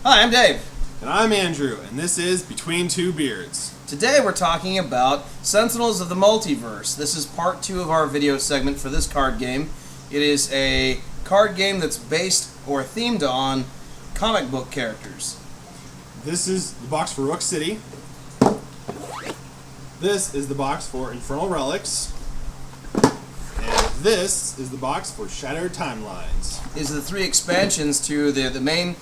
Hi, I'm Dave. And I'm Andrew, and this is Between Two Beards. Today we're talking about Sentinels of the Multiverse. This is part 2 of our video segment for this card game. It is a card game that's based or themed on comic book characters. This is the box for Rook City. This is the box for Infernal Relics. And this is the box for Shattered Timelines. These are the 3 expansions to the main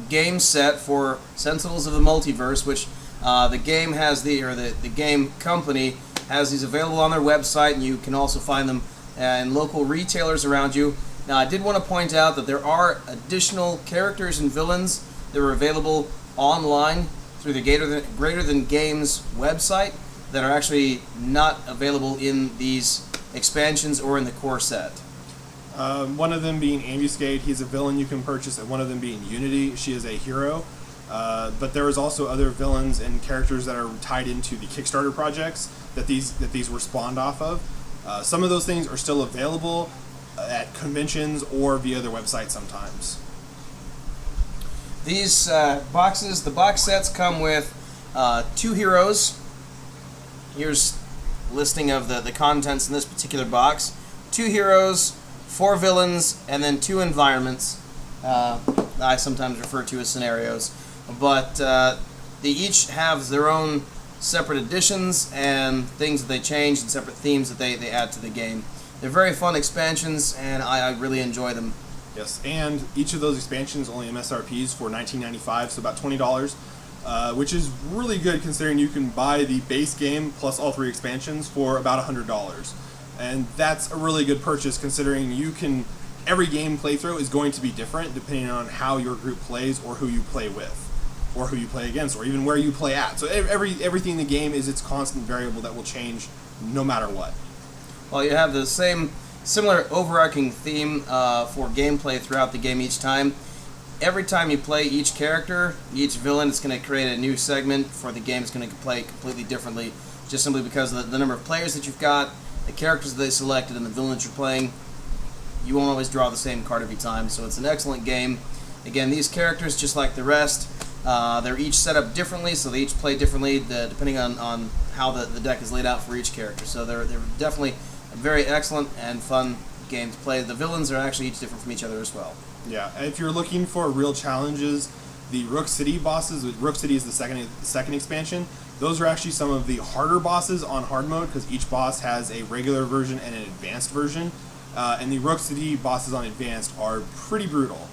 game set for Sentinels of the Multiverse, which the game has the game company has these available on their website, and you can also find them in local retailers around you. Now, I did want to point out that there are additional characters and villains that are available online through the Greater Than Games website that are actually not available in these expansions or in the core set. One of them being Ambuscade, he's a villain you can purchase, and one of them being Unity, she is a hero. But there is also other villains and characters that are tied into the Kickstarter projects that these were spawned off of. Some of those things are still available at conventions or via their website sometimes. These boxes, the box sets come with 2 heroes. Here's a listing of the contents in this particular box. 2 heroes, 4 villains, and then 2 environments. I sometimes refer to as scenarios. But they each have their own separate additions and things that they change and separate themes that they add to the game. They're very fun expansions, and I really enjoy them. Yes, and each of those expansions only MSRPs for $19.95, so about $20, which is really good considering you can buy the base game plus all 3 expansions for about $100. And that's a really good purchase considering every game playthrough is going to be different depending on how your group plays or who you play with, or who you play against, or even where you play at. So everything in the game is its constant variable that will change no matter what. Well, you have the similar overarching theme for gameplay throughout the game each time. Every time you play each character, each villain, it's going to create a new segment for the game. It's going to play completely differently, just simply because of the number of players that you've got, the characters that they selected, and the villain that you're playing. You won't always draw the same card every time, so it's an excellent game. Again, these characters, just like the rest, they're each set up differently, so they each play differently depending on how the deck is laid out for each character. So they're definitely a very excellent and fun game to play. The villains are actually each different from each other as well. Yeah, if you're looking for real challenges, the Rook City bosses, Rook City is the second expansion, those are actually some of the harder bosses on hard mode because each boss has a regular version and an advanced version. And the Rook City bosses on advanced are pretty brutal.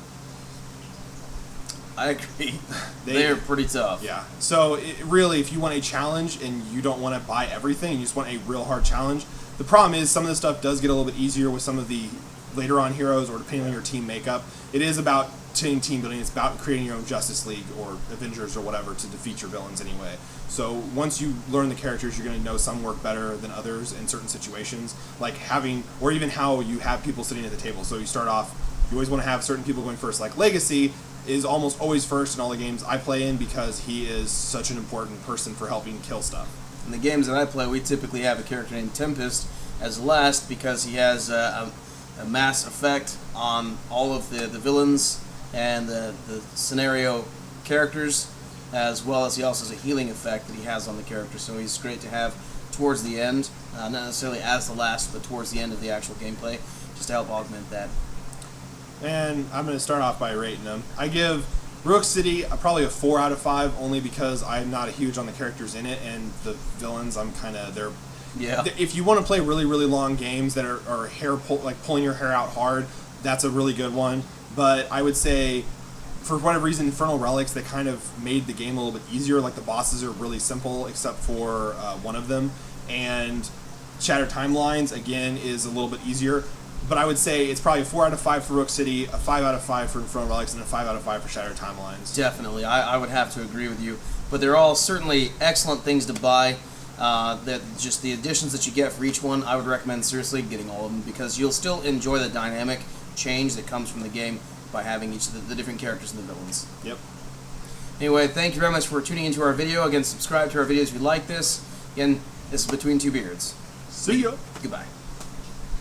I agree. They are pretty tough. Yeah. So really, if you want a challenge and you don't want to buy everything, you just want a real hard challenge. The problem is some of the stuff does get a little bit easier with some of the later on heroes, or depending on your team makeup. It is about team building. It's about creating your own Justice League or Avengers or whatever to defeat your villains anyway. So once you learn the characters, you're going to know some work better than others in certain situations, like having, or even how you have people sitting at the table. So you start off, you always want to have certain people going first. Like Legacy is almost always first in all the games I play in because he is such an important person for helping kill stuff. In the games that I play, we typically have a character named Tempest as last because he has a mass effect on all of the villains and the scenario characters, as well as he also has a healing effect that he has on the character. So he's great to have towards the end, not necessarily as the last, but towards the end of the actual gameplay, just to help augment that. And I'm going to start off by rating them. I give Rook City probably a 4 out of 5, only because I'm not huge on the characters in it, and the villains, I'm kind of, yeah. If you want to play really, really long games that are like pulling your hair out hard, that's a really good one. But I would say, for whatever reason, Infernal Relics, they kind of made the game a little bit easier. Like the bosses are really simple, except for one of them. And Shattered Timelines, again, is a little bit easier. But I would say it's probably a 4 out of 5 for Rook City, a 5 out of 5 for Infernal Relics, and a 5 out of 5 for Shattered Timelines. Definitely. I would have to agree with you. But they're all certainly excellent things to buy. Just the additions that you get for each one, I would recommend seriously getting all of them because you'll still enjoy the dynamic change that comes from the game by having each of the different characters and the villains. Yep. Anyway, thank you very much for tuning into our video. Again, subscribe to our videos if you like this. Again, this is Between Two Beards. See ya. Goodbye.